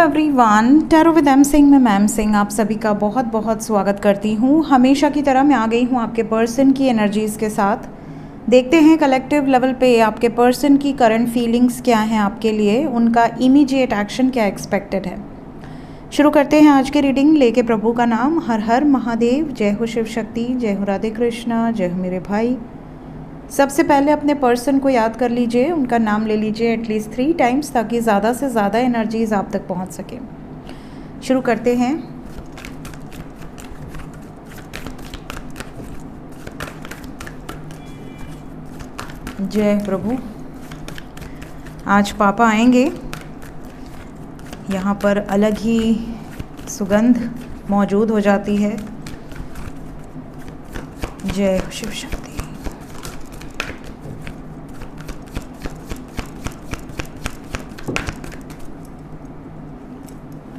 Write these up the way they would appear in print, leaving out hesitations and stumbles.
Everyone, tarot with M Singh में ma'am Singh आप सभी का बहुत बहुत स्वागत करती हूँ। हमेशा की तरह मैं आ गई हूँ आपके पर्सन की एनर्जीज़ के साथ। देखते हैं कलेक्टिव लेवल पे आपके पर्सन की करंट फीलिंग्स क्या हैं आपके लिए, उनका इमीडिएट एक्शन क्या एक्सपेक्टेड है। शुरू करते हैं आज के रीडिंग लेके प्रभु का नाम। हर हर महादेव, जय हो शिव शक्ति, जय हो राधे कृष्णा, जय हो मेरे भाई। सबसे पहले अपने पर्सन को याद कर लीजिए, उनका नाम ले लीजिए एटलीस्ट 3 टाइम्स ताकि ज़्यादा से ज़्यादा एनर्जीज आप तक पहुंच सके। शुरू करते हैं। जय प्रभु। आज पापा आएंगे, यहाँ पर अलग ही सुगंध मौजूद हो जाती है। जय हो शिव शक्ति।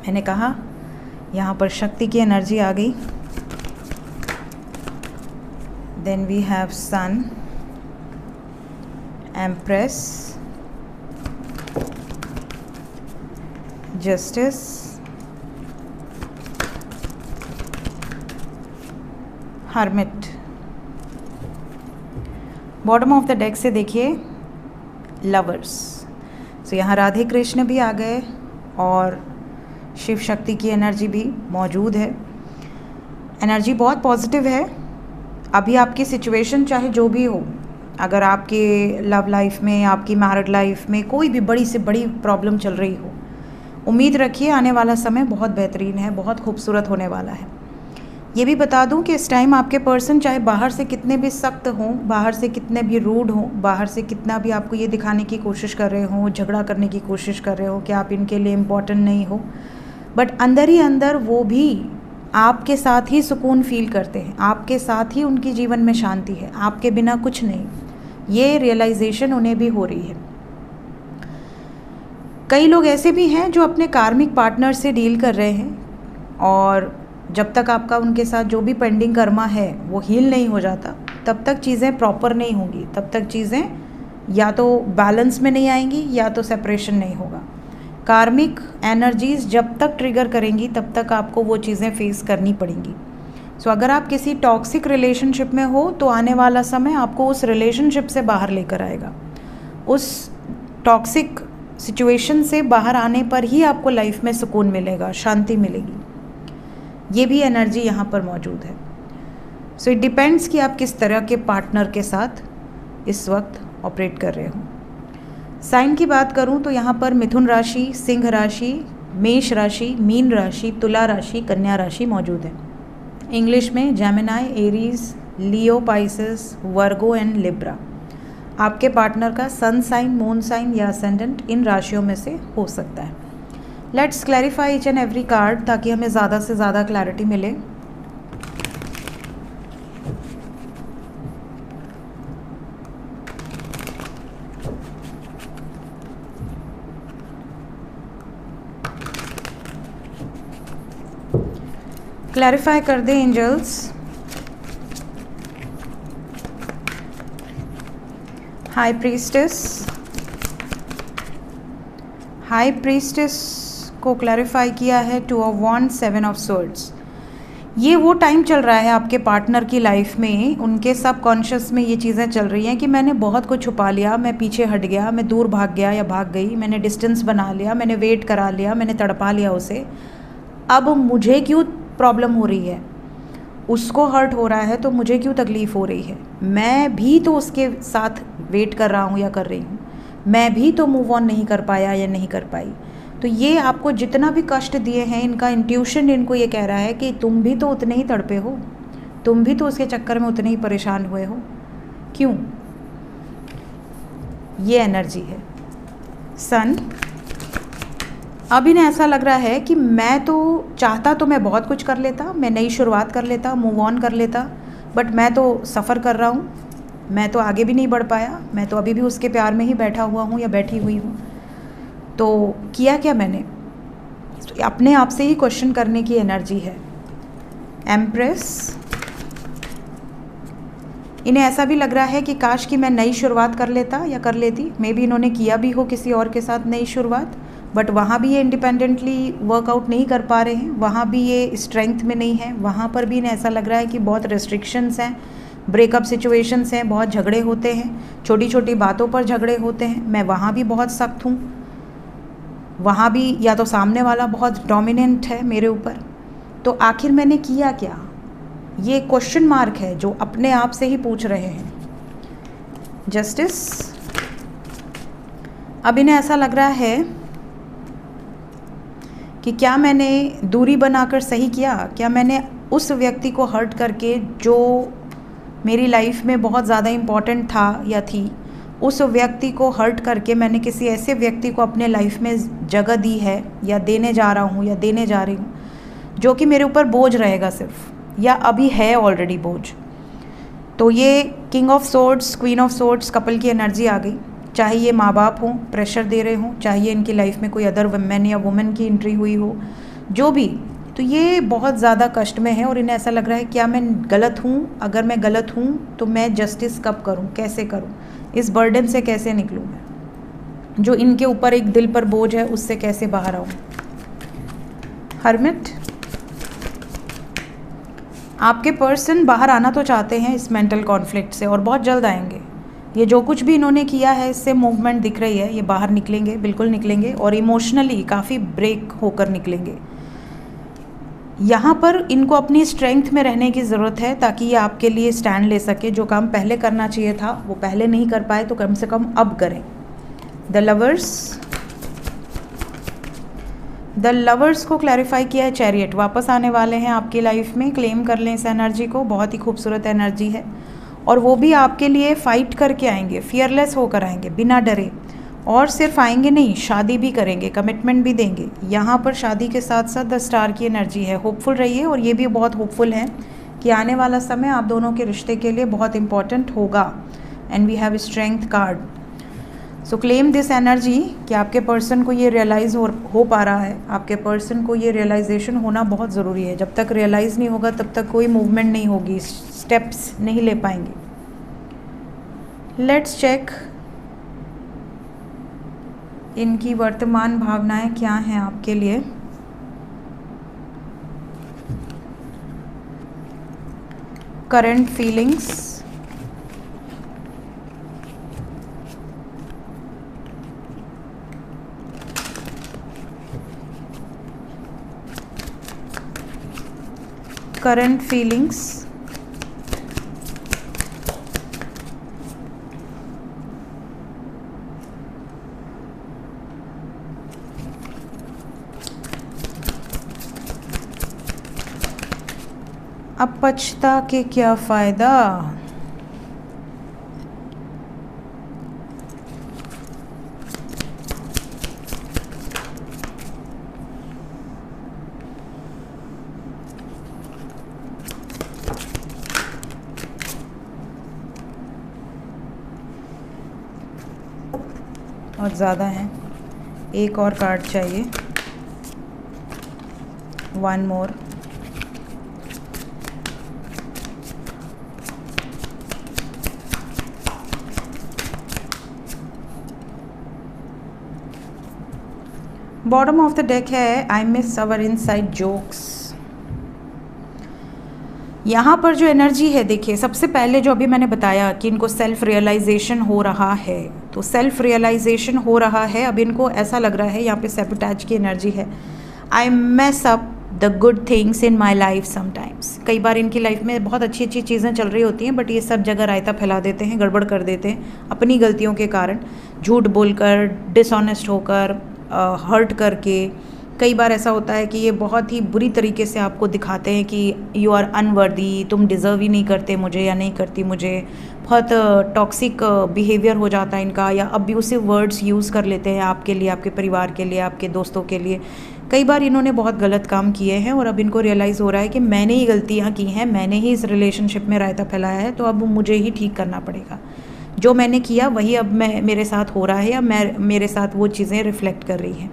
मैंने कहा यहाँ पर शक्ति की एनर्जी आ गई। Then we have sun, empress, justice, hermit. Bottom of the deck से देखिए लवर्स। सो यहाँ राधे कृष्ण भी आ गए और शिव शक्ति की एनर्जी भी मौजूद है। एनर्जी बहुत पॉजिटिव है। अभी आपकी सिचुएशन चाहे जो भी हो, अगर आपके लव लाइफ में, आपकी मैरिड लाइफ में कोई भी बड़ी से बड़ी प्रॉब्लम चल रही हो, उम्मीद रखिए आने वाला समय बहुत बेहतरीन है, बहुत खूबसूरत होने वाला है। ये भी बता दूं कि इस टाइम आपके पर्सन चाहे बाहर से कितने भी सख्त हों, बाहर से कितने भी रूड हों, बाहर से कितना भी आपको ये दिखाने की कोशिश कर रहे हों, झगड़ा करने की कोशिश कर रहे हो कि आप इनके लिए इम्पॉर्टेंट नहीं हो, बट अंदर ही अंदर वो भी आपके साथ ही सुकून फील करते हैं, आपके साथ ही उनकी जीवन में शांति है, आपके बिना कुछ नहीं। ये रियलाइजेशन उन्हें भी हो रही है। कई लोग ऐसे भी हैं जो अपने कार्मिक पार्टनर से डील कर रहे हैं और जब तक आपका उनके साथ जो भी पेंडिंग कर्मा है वो हील नहीं हो जाता, तब तक चीज़ें प्रॉपर नहीं होंगी, तब तक चीज़ें या तो बैलेंस में नहीं आएंगी या तो सेपरेशन नहीं होगा। कार्मिक एनर्जीज जब तक ट्रिगर करेंगी तब तक आपको वो चीज़ें फेस करनी पड़ेंगी। सो अगर आप किसी टॉक्सिक रिलेशनशिप में हो तो आने वाला समय आपको उस रिलेशनशिप से बाहर लेकर आएगा। उस टॉक्सिक सिचुएशन से बाहर आने पर ही आपको लाइफ में सुकून मिलेगा, शांति मिलेगी। ये भी एनर्जी यहाँ पर मौजूद है। सो इट डिपेंड्स कि आप किस तरह के पार्टनर के साथ इस वक्त ऑपरेट कर रहे हो। साइन की बात करूं तो यहाँ पर मिथुन राशि, सिंह राशि, मेष राशि, मीन राशि, तुला राशि, कन्या राशि मौजूद है। इंग्लिश में Gemini, Aries, Leo, Pisces, Virgo and Libra. आपके पार्टनर का सन साइन, मून साइन या असेंडेंट इन राशियों में से हो सकता है। Let's clarify each and every card ताकि हमें ज़्यादा से ज़्यादा क्लैरिटी मिले। क्लैरिफाई कर दे angels. High priestess, high priestess को क्लैरिफाई किया है 2 ऑफ वॉन्ड्स, 7 ऑफ सोर्ड्स। ये वो टाइम चल रहा है आपके पार्टनर की लाइफ में, उनके सब कॉन्शियस में ये चीज़ें चल रही हैं कि मैंने बहुत कुछ छुपा लिया, मैं पीछे हट गया, मैं दूर भाग गया या भाग गई, मैंने डिस्टेंस बना लिया, मैंने वेट करा लिया, मैंने तड़पा लिया उसे। अब मुझे क्यों प्रॉब्लम हो रही है, उसको हर्ट हो रहा है तो मुझे क्यों तकलीफ़ हो रही है। मैं भी तो उसके साथ वेट कर रहा हूँ या कर रही हूँ, मैं भी तो मूव ऑन नहीं कर पाया या नहीं कर पाई। तो ये आपको जितना भी कष्ट दिए हैं, इनका इंट्यूशन इनको ये कह रहा है कि तुम भी तो उतने ही तड़पे हो, तुम भी तो उसके चक्कर में उतने ही परेशान हुए हो। क्यों? ये एनर्जी है सन। अब इन्हें ऐसा लग रहा है कि मैं तो चाहता तो मैं बहुत कुछ कर लेता, मैं नई शुरुआत कर लेता, मूव ऑन कर लेता, बट मैं तो सफ़र कर रहा हूँ, मैं तो आगे भी नहीं बढ़ पाया, मैं तो अभी भी उसके प्यार में ही बैठा हुआ हूँ या बैठी हुई हूँ। तो किया क्या मैंने? तो अपने आप से ही क्वेश्चन करने की एनर्जी है। एम्प्रेस, इन्हें ऐसा भी लग रहा है कि काश कि मैं नई शुरुआत कर लेता या कर लेती। मे बी इन्होंने किया भी हो किसी और के साथ नई शुरुआत, बट वहाँ भी ये इंडिपेंडेंटली वर्कआउट नहीं कर पा रहे हैं, वहाँ भी ये स्ट्रेंथ में नहीं है, वहाँ पर भी इन्हें ऐसा लग रहा है कि बहुत रिस्ट्रिक्शंस हैं, ब्रेकअप सिचुएशंस हैं, बहुत झगड़े होते हैं, छोटी छोटी बातों पर झगड़े होते हैं। मैं वहाँ भी बहुत सख्त हूँ, वहाँ भी या तो सामने वाला बहुत डोमिनेंट है मेरे ऊपर। तो आखिर मैंने किया क्या, ये क्वेश्चन मार्क है जो अपने आप से ही पूछ रहे हैं। जस्टिस, अब इन्हें ऐसा लग रहा है कि क्या मैंने दूरी बनाकर सही किया, क्या मैंने उस व्यक्ति को हर्ट करके जो मेरी लाइफ में बहुत ज़्यादा इम्पॉर्टेंट था या थी, उस व्यक्ति को हर्ट करके मैंने किसी ऐसे व्यक्ति को अपने लाइफ में जगह दी है या देने जा रहा हूँ या देने जा रही हूँ जो कि मेरे ऊपर बोझ रहेगा सिर्फ, या अभी है ऑलरेडी बोझ। तो ये king of swords, queen of swords couple की एनर्जी आ गई। चाहे ये माँ बाप हों, प्रेशर दे रहे हों, चाहे इनकी लाइफ में कोई अदर वुमेन या वुमेन की एंट्री हुई हो, जो भी, तो ये बहुत ज़्यादा कष्ट में है और इन्हें ऐसा लग रहा है क्या मैं गलत हूँ, अगर मैं गलत हूँ तो मैं जस्टिस कब करूँ, कैसे करूँ, इस बर्डन से कैसे निकलूँ, मैं जो इनके ऊपर एक दिल पर बोझ है उससे कैसे बाहर आऊँ। हर्मिट, आपके पर्सन बाहर आना तो चाहते हैं इस मेंटल कॉन्फ्लिक्ट से और बहुत जल्द आएंगे। ये जो कुछ भी इन्होंने किया है इससे मूवमेंट दिख रही है, ये बाहर निकलेंगे, बिल्कुल निकलेंगे और इमोशनली काफ़ी ब्रेक होकर निकलेंगे। यहाँ पर इनको अपनी स्ट्रेंथ में रहने की ज़रूरत है ताकि ये आपके लिए स्टैंड ले सके। जो काम पहले करना चाहिए था वो पहले नहीं कर पाए तो कम से कम अब करें। द लवर्स को क्लैरिफाई किया है चैरियट, वापस आने वाले हैं आपकी लाइफ में, क्लेम कर लें इस एनर्जी को, बहुत ही खूबसूरत एनर्जी है और वो भी आपके लिए फ़ाइट करके आएंगे, फियरलेस होकर आएंगे, बिना डरे। और सिर्फ आएंगे नहीं, शादी भी करेंगे, कमिटमेंट भी देंगे। यहाँ पर शादी के साथ साथ द स्टार की एनर्जी है। होपफुल रहिए और ये भी बहुत होपफुल है कि आने वाला समय आप दोनों के रिश्ते के लिए बहुत इंपॉर्टेंट होगा। And we have strength card. So claim this energy कि आपके पर्सन को ये रियलाइज़ हो पा रहा है, आपके पर्सन को ये रियलाइजेशन होना बहुत ज़रूरी है। जब तक रियलाइज़ नहीं होगा तब तक कोई मूवमेंट नहीं होगी, स्टेप्स नहीं ले पाएंगे। लेट्स चेक इनकी वर्तमान भावनाएं क्या हैं आपके लिए। करंट फीलिंग्स, करंट फीलिंग्स, अब पछता के क्या फ़ायदा। और ज़्यादा हैं, एक और कार्ड चाहिए, one more. Bottom of the deck है I miss our inside jokes. यहाँ पर जो एनर्जी है, देखिए सबसे पहले जो अभी मैंने बताया कि इनको सेल्फ रियलाइजेशन हो रहा है, तो सेल्फ रियलाइजेशन हो रहा है। अब इनको ऐसा लग रहा है, यहाँ पे सैबोटैज की एनर्जी है, I mess up the good things in my life sometimes. कई बार इनकी लाइफ में बहुत अच्छी अच्छी चीज़ें चल रही होती हैं बट ये सब जगह रायता फैला देते हैं, गड़बड़ कर देते हैं अपनी गलतियों के कारण, झूठ बोलकर, डिसऑनेस्ट होकर, हर्ट करके। कई बार ऐसा होता है कि ये बहुत ही बुरी तरीके से आपको दिखाते हैं कि यू आर अनवर्दी, तुम डिज़र्व ही नहीं करते मुझे या नहीं करती मुझे। बहुत टॉक्सिक बिहेवियर हो जाता है इनका, या अब्यूसिव वर्ड्स यूज़ कर लेते हैं आपके लिए, आपके परिवार के लिए, आपके दोस्तों के लिए। कई बार इन्होंने बहुत गलत काम किए हैं और अब इनको रियलाइज़ हो रहा है कि मैंने ही गलतियाँ की हैं, मैंने ही इस रिलेशनशिप में रायता फैलाया है, तो अब मुझे ही ठीक करना पड़ेगा। जो मैंने किया वही अब मेरे साथ हो रहा है या मेरे साथ वो चीज़ें रिफ़्लेक्ट कर रही हैं।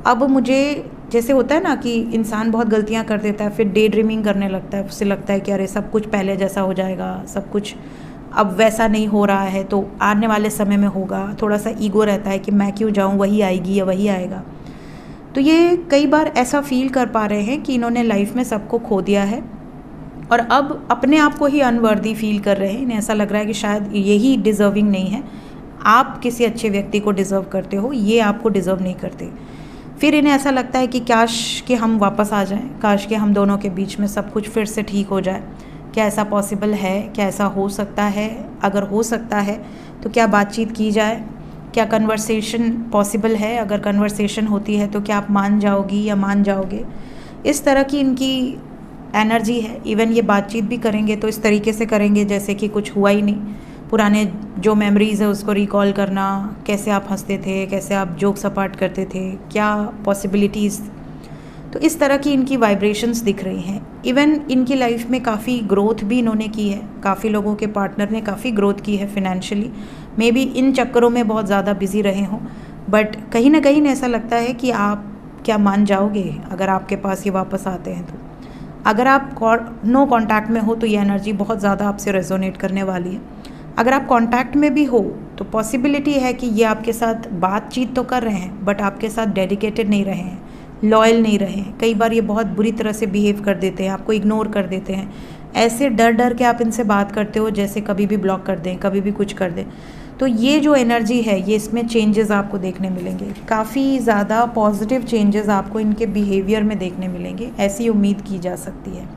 अब मुझे, जैसे होता है ना कि इंसान बहुत गलतियां कर देता है, फिर डे ड्रीमिंग करने लगता है, उससे लगता है कि अरे सब कुछ पहले जैसा हो जाएगा, सब कुछ अब वैसा नहीं हो रहा है तो आने वाले समय में होगा। थोड़ा सा ईगो रहता है कि मैं क्यों जाऊं, वही आएगी या वही आएगा। तो ये कई बार ऐसा फील कर पा रहे हैं कि इन्होंने लाइफ में सबको खो दिया है और अब अपने आप को ही अनवर्दी फील कर रहे हैं। इन्हें ऐसा लग रहा है कि शायद यही डिज़र्विंग नहीं है। आप किसी अच्छे व्यक्ति को डिज़र्व करते हो, ये आपको डिज़र्व नहीं करते। फिर इन्हें ऐसा लगता है कि काश कि हम वापस आ जाएं, काश कि हम दोनों के बीच में सब कुछ फिर से ठीक हो जाए। क्या ऐसा पॉसिबल है? क्या ऐसा हो सकता है? अगर हो सकता है तो क्या बातचीत की जाए? क्या कन्वर्सेशन पॉसिबल है? अगर कन्वर्सेशन होती है तो क्या आप मान जाओगी या मान जाओगे? इस तरह की इनकी एनर्जी है। इवन ये बातचीत भी करेंगे तो इस तरीके से करेंगे जैसे कि कुछ हुआ ही नहीं। पुराने जो मेमोरीज़ है उसको रिकॉल करना, कैसे आप हंसते थे, कैसे आप जोक सपाट करते थे, क्या पॉसिबिलिटीज़। तो इस तरह की इनकी वाइब्रेशंस दिख रही हैं। इवन इनकी लाइफ में काफ़ी ग्रोथ भी इन्होंने की है। काफ़ी लोगों के पार्टनर ने काफ़ी ग्रोथ की है फिनेंशियली। मे बी इन चक्करों में बहुत ज़्यादा बिजी रहे हों, बट कहीं ना कहीं ऐसा लगता है कि आप क्या मान जाओगे अगर आपके पास ये वापस आते हैं। तो अगर आप नो कांटेक्ट में हो तो ये एनर्जी बहुत ज़्यादा आपसे रेजोनेट करने वाली है। अगर आप कांटेक्ट में भी हो तो पॉसिबिलिटी है कि ये आपके साथ बातचीत तो कर रहे हैं बट आपके साथ डेडिकेटेड नहीं रहे हैं, लॉयल नहीं रहे हैं। कई बार ये बहुत बुरी तरह से बिहेव कर देते हैं, आपको इग्नोर कर देते हैं। ऐसे डर डर के आप इनसे बात करते हो जैसे कभी भी ब्लॉक कर दें, कभी भी कुछ कर दें। तो ये जो एनर्जी है ये इसमें चेंजेस आपको देखने मिलेंगे। काफ़ी ज़्यादा पॉजिटिव चेंजेस आपको इनके बिहेवियर में देखने मिलेंगे, ऐसी उम्मीद की जा सकती है।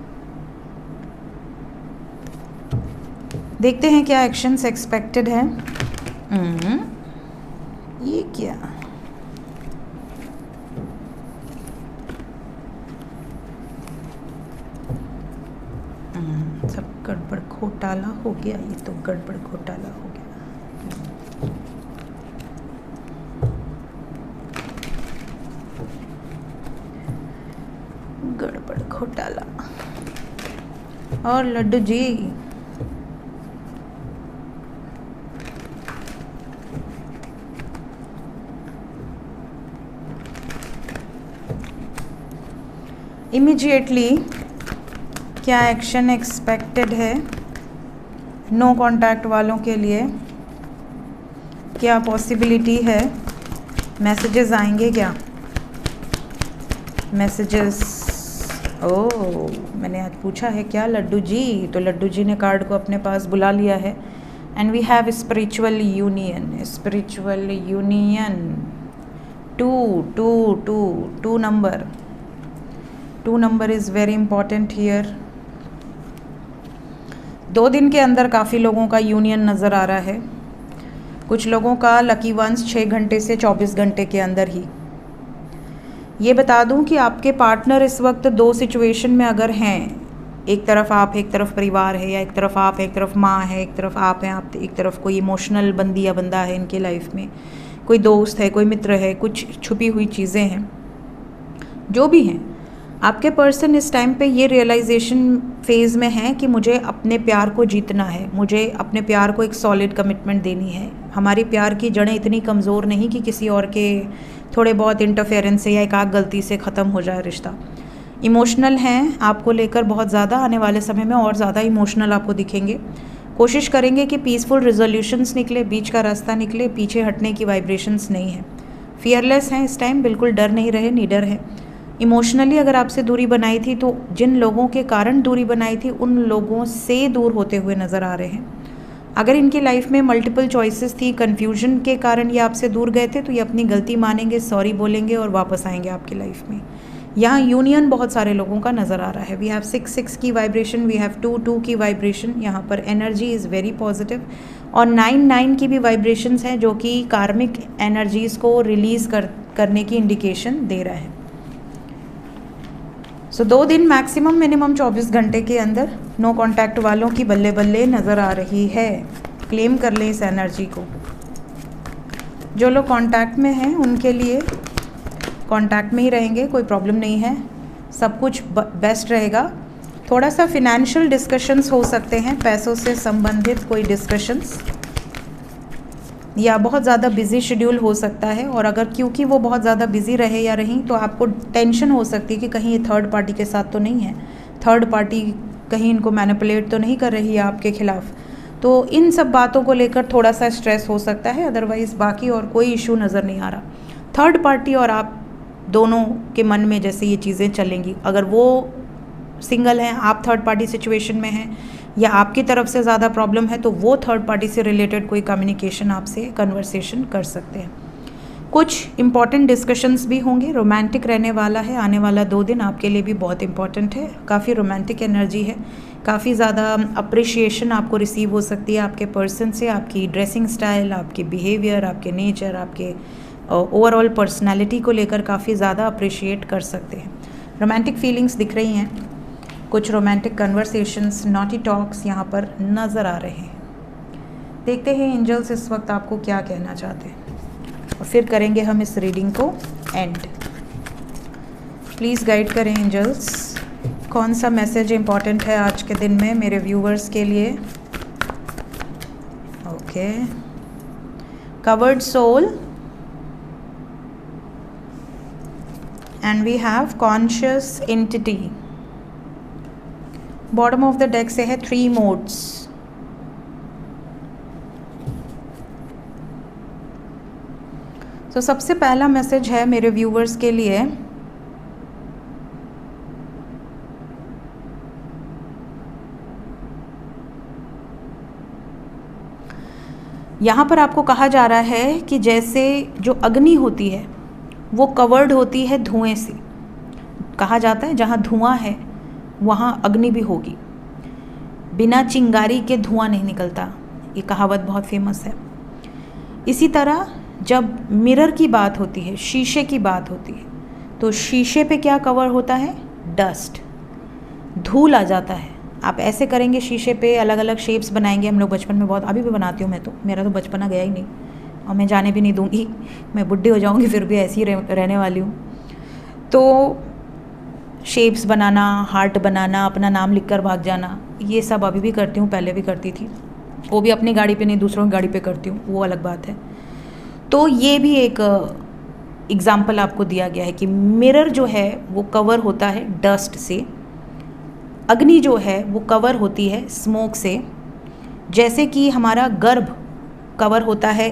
देखते हैं क्या एक्शंस एक्सपेक्टेड हैं। ये क्या, सब गड़बड़ घोटाला हो गया। ये तो गड़बड़ घोटाला हो गया। गड़बड़ घोटाला। और लड्डू जी, इमीडिएटली क्या एक्शन एक्सपेक्टेड है नो कांटेक्ट वालों के लिए? क्या पॉसिबिलिटी है? मैसेजेस आएंगे क्या? मैसेजेस, ओह मैंने आज पूछा है क्या लड्डू जी, तो लड्डू जी ने कार्ड को अपने पास बुला लिया है। And we have spiritual union. Spiritual union, two number. 2 number is very important here. 2 दिन के अंदर काफ़ी लोगों का यूनियन नज़र आ रहा है। कुछ लोगों का लकी वंस 6 घंटे से 24 घंटे के अंदर ही। ये बता दूं कि आपके पार्टनर इस वक्त 2 सिचुएशन में अगर हैं, एक तरफ आप, एक तरफ परिवार है, या एक तरफ आप, एक तरफ माँ है, एक तरफ आप हैं, आप एक तरफ कोई इमोशनल बंदी या बंदा है इनके लाइफ में, कोई दोस्त है, कोई मित्र है, कुछ छुपी हुई चीज़ें हैं, जो भी हैं। आपके पर्सन इस टाइम पे ये रियलाइजेशन फेज़ में है कि मुझे अपने प्यार को जीतना है, मुझे अपने प्यार को एक सॉलिड कमिटमेंट देनी है। हमारी प्यार की जड़ें इतनी कमज़ोर नहीं कि किसी और के थोड़े बहुत इंटरफेरेंस से या एक आध गलती से ख़त्म हो जाए रिश्ता। इमोशनल हैं आपको लेकर बहुत ज़्यादा, आने वाले समय में और ज़्यादा इमोशनल आपको दिखेंगे। कोशिश करेंगे कि पीसफुल रिजोल्यूशंस निकले, बीच का रास्ता निकले, पीछे हटने की वाइब्रेशंस नहीं है। फियरलेस हैं इस टाइम, बिल्कुल डर नहीं रहे, निडर है। इमोशनली अगर आपसे दूरी बनाई थी तो जिन लोगों के कारण दूरी बनाई थी उन लोगों से दूर होते हुए नज़र आ रहे हैं। अगर इनकी लाइफ में मल्टीपल चॉइसेस थी, कन्फ्यूजन के कारण ये आपसे दूर गए थे, तो ये अपनी गलती मानेंगे, सॉरी बोलेंगे और वापस आएंगे आपकी लाइफ में। यहाँ यूनियन बहुत सारे लोगों का नज़र आ रहा है। वी हैव 6 की वाइब्रेशन, वी हैव 2 की वाइब्रेशन। यहाँ पर एनर्जी इज़ वेरी पॉजिटिव। और 9 की भी वाइब्रेशंस हैं जो कि कार्मिक एनर्जीज़ को रिलीज़ करने की इंडिकेशन दे रहा है। सो 2 दिन मैक्सिमम मिनिमम 24 घंटे के अंदर नो कांटेक्ट वालों की बल्ले बल्ले नज़र आ रही है। क्लेम कर लें इस एनर्जी को। जो लोग कांटेक्ट में हैं उनके लिए कांटेक्ट में ही रहेंगे, कोई प्रॉब्लम नहीं है, सब कुछ बेस्ट रहेगा। थोड़ा सा फिनेंशियल डिस्कशंस हो सकते हैं, पैसों से संबंधित कोई डिस्कशंस, या बहुत ज़्यादा बिजी शेड्यूल हो सकता है। और अगर क्योंकि वो बहुत ज़्यादा बिजी रहे या रहीं तो आपको टेंशन हो सकती है कि कहीं ये थर्ड पार्टी के साथ तो नहीं है, थर्ड पार्टी कहीं इनको मैनिपुलेट तो नहीं कर रही है आपके खिलाफ। तो इन सब बातों को लेकर थोड़ा सा स्ट्रेस हो सकता है, अदरवाइज़ बाकी और कोई इशू नज़र नहीं आ रहा। थर्ड पार्टी और आप दोनों के मन में जैसे ये चीज़ें चलेंगी। अगर वो सिंगल हैं, आप थर्ड पार्टी सिचुएशन में हैं, या आपकी तरफ से ज़्यादा प्रॉब्लम है, तो वो थर्ड पार्टी से रिलेटेड कोई कम्युनिकेशन आपसे कन्वर्सेशन कर सकते हैं। कुछ इंपॉर्टेंट डिस्कशंस भी होंगे। रोमांटिक रहने वाला है आने वाला 2 दिन, आपके लिए भी बहुत इंपॉर्टेंट है। काफ़ी रोमांटिक एनर्जी है, काफ़ी ज़्यादा अप्रिशिएशन आपको रिसीव हो सकती है आपके पर्सन से, आपकी ड्रेसिंग स्टाइल, आपके बिहेवियर, आपके नेचर, आपके ओवरऑल पर्सनैलिटी को लेकर काफ़ी ज़्यादा अप्रिशिएट कर सकते हैं। रोमांटिक फीलिंग्स दिख रही हैं, कुछ रोमांटिक कन्वर्सेशंस, नॉटी टॉक्स यहाँ पर नज़र आ रहे हैं। देखते हैं एंजल्स इस वक्त आपको क्या कहना चाहते हैं, और फिर करेंगे हम इस रीडिंग को एंड। प्लीज़ गाइड करें एंजल्स, कौन सा मैसेज इंपॉर्टेंट है आज के दिन में मेरे व्यूवर्स के लिए। Okay, covered soul and we have conscious entity. Bottom of the deck से है 3 मोड्स। तो सबसे पहला मैसेज है मेरे व्यूवर्स के लिए, यहाँ पर आपको कहा जा रहा है कि जैसे जो अग्नि होती है वो कवर्ड होती है धुएं से। कहा जाता है जहाँ धुआं है वहाँ अग्नि भी होगी, बिना चिंगारी के धुआं नहीं निकलता, ये कहावत बहुत फेमस है। इसी तरह जब मिरर की बात होती है, शीशे की बात होती है, तो शीशे पे क्या कवर होता है? डस्ट, धूल आ जाता है। आप ऐसे करेंगे शीशे पे, अलग अलग शेप्स बनाएंगे। हम लोग बचपन में बहुत, अभी भी बनाती हूँ मैं, तो मेरा तो बचपना गया ही नहीं और मैं जाने भी नहीं दूँगी। मैं बुढ़ी हो जाऊँगी फिर भी ऐसी ही रहने वाली हूँ। तो शेप्स बनाना, हार्ट बनाना, अपना नाम लिखकर भाग जाना, ये सब अभी भी करती हूँ, पहले भी करती थी। वो भी अपनी गाड़ी पे नहीं, दूसरों की गाड़ी पे करती हूँ, वो अलग बात है। तो ये भी एक एग्ज़ाम्पल आपको दिया गया है कि मिरर जो है वो कवर होता है डस्ट से, अग्नि जो है वो कवर होती है स्मोक से। जैसे कि हमारा गर्भ कवर होता है,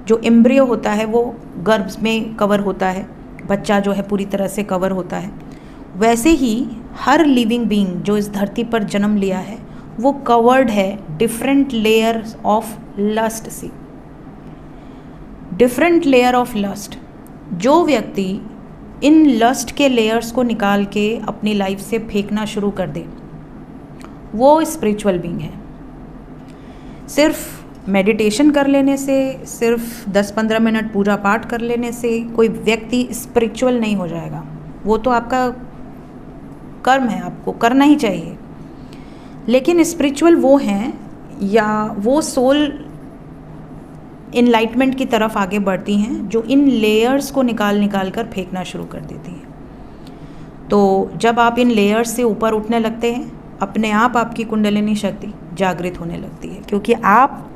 जो एम्ब्रियो होता है वो गर्भ में कवर होता है, बच्चा जो है पूरी तरह से कवर होता है, वैसे ही हर लिविंग बीइंग जो इस धरती पर जन्म लिया है वो कवर्ड है डिफरेंट लेयर ऑफ लस्ट से। डिफरेंट लेयर ऑफ लस्ट, जो व्यक्ति इन लस्ट के लेयर्स को निकाल के अपनी लाइफ से फेंकना शुरू कर दे वो स्पिरिचुअल बीइंग है। सिर्फ मेडिटेशन कर लेने से, सिर्फ 10-15 मिनट पूजा पाठ कर लेने से कोई व्यक्ति स्पिरिचुअल नहीं हो जाएगा। वो तो आपका कर्म है, आपको करना ही चाहिए। लेकिन स्पिरिचुअल वो हैं या वो सोल इनलाइटमेंट की तरफ आगे बढ़ती हैं जो इन लेयर्स को निकाल कर फेंकना शुरू कर देती हैं। तो जब आप इन लेयर्स से ऊपर उठने लगते हैं, अपने आप आपकी कुंडलिनी शक्ति जागृत होने लगती है, क्योंकि आप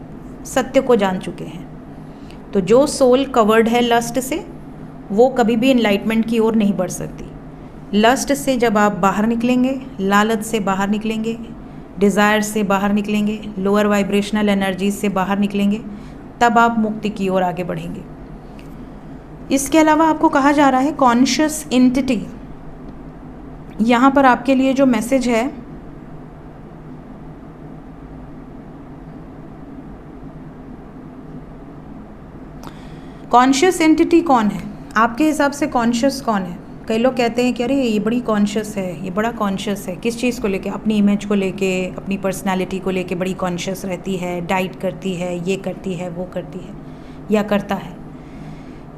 सत्य को जान चुके हैं। तो जो सोल कवर्ड है लस्ट से, वो कभी भी इनलाइटमेंट की ओर नहीं बढ़ सकती। लस्ट से जब आप बाहर निकलेंगे, लालच से बाहर निकलेंगे, डिज़ायर से बाहर निकलेंगे, लोअर वाइब्रेशनल एनर्जीज से बाहर निकलेंगे, तब आप मुक्ति की ओर आगे बढ़ेंगे। इसके अलावा आपको कहा जा रहा है कॉन्शियस एंटिटी। यहाँ पर आपके लिए जो मैसेज है, कॉन्शियस एंटिटी कौन है आपके हिसाब से? कॉन्शियस कौन है? कई लोग कहते हैं कि अरे ये बड़ी कॉन्शियस है, ये बड़ा कॉन्शियस है। किस चीज़ को लेके? अपनी इमेज को लेके, अपनी पर्सनालिटी को लेके बड़ी कॉन्शियस रहती है, डाइट करती है, ये करती है, वो करती है या करता है,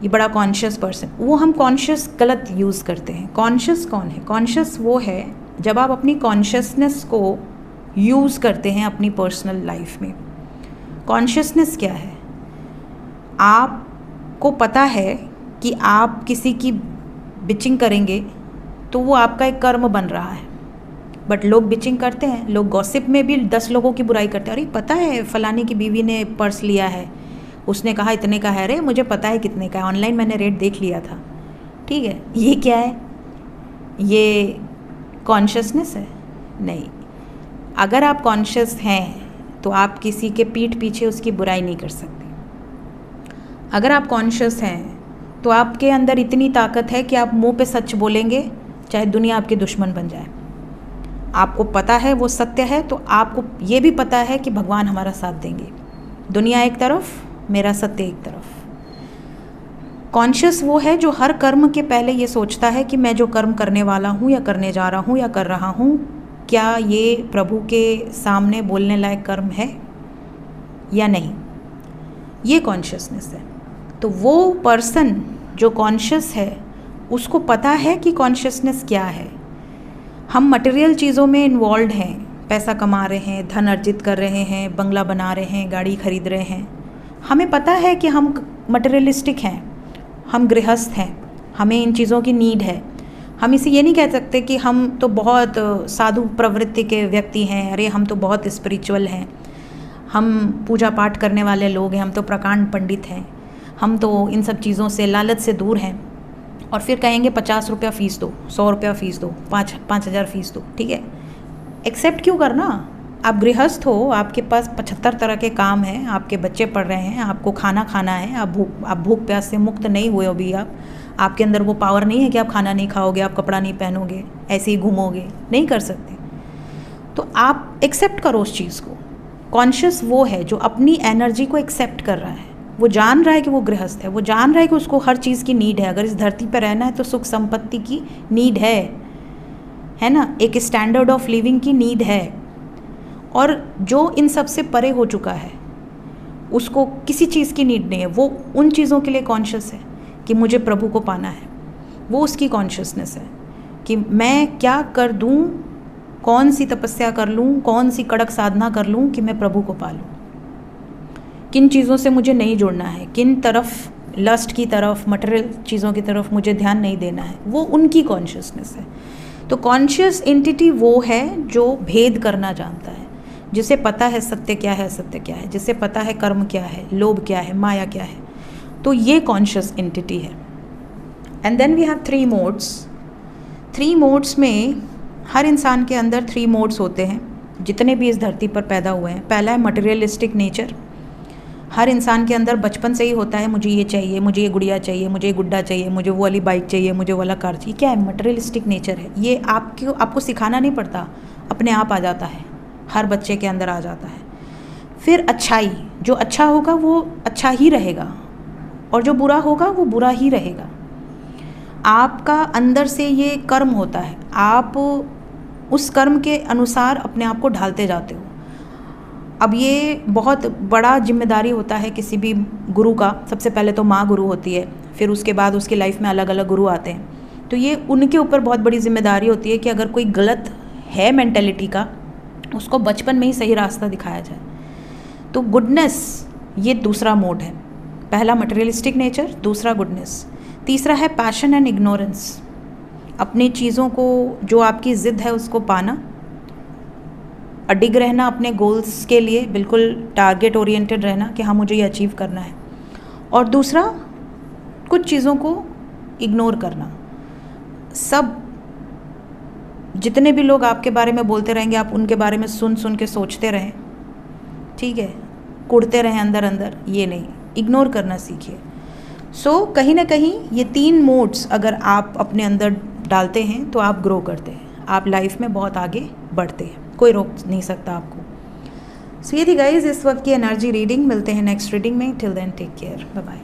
ये बड़ा कॉन्शियस पर्सन। वो हम कॉन्शियस गलत यूज़ करते हैं। कॉन्शियस कौन है? कॉन्शियस वो है जब आप अपनी कॉन्शियसनेस को यूज़ करते हैं अपनी पर्सनल लाइफ में। कॉन्शियसनेस क्या है? आपको पता है कि आप किसी की बिचिंग करेंगे तो वो आपका एक कर्म बन रहा है। बट लोग बिचिंग करते हैं, लोग गॉसिप में भी 10 लोगों की बुराई करते हैं। अरे पता है फलानी की बीवी ने पर्स लिया है, उसने कहा इतने का है। अरे मुझे पता है कितने का है, ऑनलाइन मैंने रेट देख लिया था। ठीक है, ये क्या है? ये कॉन्शियसनेस है? नहीं। अगर आप कॉन्शियस हैं तो आप किसी के पीठ पीछे उसकी बुराई नहीं कर सकते। अगर आप कॉन्शियस हैं तो आपके अंदर इतनी ताकत है कि आप मुंह पे सच बोलेंगे चाहे दुनिया आपके दुश्मन बन जाए। आपको पता है वो सत्य है, तो आपको ये भी पता है कि भगवान हमारा साथ देंगे। दुनिया एक तरफ, मेरा सत्य एक तरफ। कॉन्शियस वो है जो हर कर्म के पहले ये सोचता है कि मैं जो कर्म करने वाला हूँ या करने जा रहा हूँ या कर रहा हूँ, क्या ये प्रभु के सामने बोलने लायक कर्म है या नहीं। ये कॉन्शियसनेस है। तो वो पर्सन जो कॉन्शियस है उसको पता है कि कॉन्शियसनेस क्या है। हम मटेरियल चीज़ों में इन्वॉल्व हैं, पैसा कमा रहे हैं, धन अर्जित कर रहे हैं, बंगला बना रहे हैं, गाड़ी खरीद रहे हैं। हमें पता है कि हम मटेरियलिस्टिक हैं, हम गृहस्थ हैं, हमें इन चीज़ों की नीड है। हम इसे ये नहीं कह सकते कि हम तो बहुत साधु प्रवृत्ति के व्यक्ति हैं, अरे हम तो बहुत स्पिरिचुअल हैं, हम पूजा पाठ करने वाले लोग हैं, हम तो प्रकांड पंडित हैं, हम तो इन सब चीज़ों से, लालच से दूर हैं। और फिर कहेंगे 50 रुपया फ़ीस दो, 100 रुपया फ़ीस दो, 5,000 फ़ीस दो। ठीक है, एक्सेप्ट क्यों करना। आप गृहस्थ हो, आपके पास 75 तरह के काम हैं, आपके बच्चे पढ़ रहे हैं, आपको खाना खाना है, आप भूख प्यास से मुक्त नहीं हुए अभी। आपके अंदर वो पावर नहीं है कि आप खाना नहीं खाओगे, आप कपड़ा नहीं पहनोगे, ऐसे ही घूमोगे, नहीं कर सकते। तो आप एक्सेप्ट करो उस चीज़ को। कॉन्शियस वो है जो अपनी एनर्जी को एक्सेप्ट कर रहा है। वो जान रहा है कि वो गृहस्थ है, वो जान रहा है कि उसको हर चीज़ की नीड है। अगर इस धरती पर रहना है तो सुख संपत्ति की नीड है ना, एक स्टैंडर्ड ऑफ लिविंग की नीड है। और जो इन सब से परे हो चुका है उसको किसी चीज़ की नीड नहीं है। वो उन चीज़ों के लिए कॉन्शियस है कि मुझे प्रभु को पाना है। वो उसकी कॉन्शियसनेस है कि मैं क्या कर दूँ, कौन सी तपस्या कर लूँ, कौन सी कड़क साधना कर लूँ कि मैं प्रभु को पा लूँ। किन चीज़ों से मुझे नहीं जुड़ना है, किन तरफ, लस्ट की तरफ, मटेरियल चीज़ों की तरफ मुझे ध्यान नहीं देना है। वो उनकी कॉन्शियसनेस है। तो कॉन्शियस एंटिटी वो है जो भेद करना जानता है, जिसे पता है सत्य क्या है, असत्य क्या है, जिसे पता है कर्म क्या है, लोभ क्या है, माया क्या है। तो ये कॉन्शियस एंटिटी है। And then we have 3 modes. 3 modes में हर इंसान के अंदर 3 मोड्स होते हैं, जितने भी इस धरती पर पैदा हुए हैं। पहला है मटेरियलिस्टिक नेचर। हर इंसान के अंदर बचपन से ही होता है, मुझे ये चाहिए, मुझे ये गुड़िया चाहिए, मुझे ये गुड्डा चाहिए, मुझे वो वाली बाइक चाहिए, मुझे वो वाला कार चाहिए। क्या है? मटेरियलिस्टिक नेचर है। ये आपको सिखाना नहीं पड़ता, अपने आप आ जाता है, हर बच्चे के अंदर आ जाता है। फिर अच्छाई, जो अच्छा होगा वो अच्छा ही रहेगा और जो बुरा होगा वो बुरा ही रहेगा। आपका अंदर से ये कर्म होता है, आप उस कर्म के अनुसार अपने आप को ढालते जाते हो। अब ये बहुत बड़ा जिम्मेदारी होता है किसी भी गुरु का। सबसे पहले तो माँ गुरु होती है, फिर उसके बाद उसकी लाइफ में अलग अलग गुरु आते हैं। तो ये उनके ऊपर बहुत बड़ी जिम्मेदारी होती है कि अगर कोई गलत है मेंटेलिटी का, उसको बचपन में ही सही रास्ता दिखाया जाए। तो गुडनेस ये दूसरा मोड है। पहला मटेरियलिस्टिक नेचर, दूसरा गुडनेस, तीसरा है पैशन एंड इग्नोरेंस। अपनी चीज़ों को, जो आपकी ज़िद है उसको पाना, अडिग रहना अपने गोल्स के लिए, बिल्कुल टारगेट ओरिएंटेड रहना कि हाँ मुझे ये अचीव करना है। और दूसरा, कुछ चीज़ों को इग्नोर करना। सब जितने भी लोग आपके बारे में बोलते रहेंगे, आप उनके बारे में सुन सुन के सोचते रहें, ठीक है, कुढ़ते रहें अंदर अंदर, ये नहीं, इग्नोर करना सीखिए। सो कहीं ना कहीं ये 3 मोड्स अगर आप अपने अंदर डालते हैं तो आप ग्रो करते हैं, आप लाइफ में बहुत आगे बढ़ते हैं, कोई रोक नहीं सकता आपको। सो ये थी गाइस इस वक्त की एनर्जी रीडिंग। मिलते हैं नेक्स्ट रीडिंग में। Till then take care, bye bye.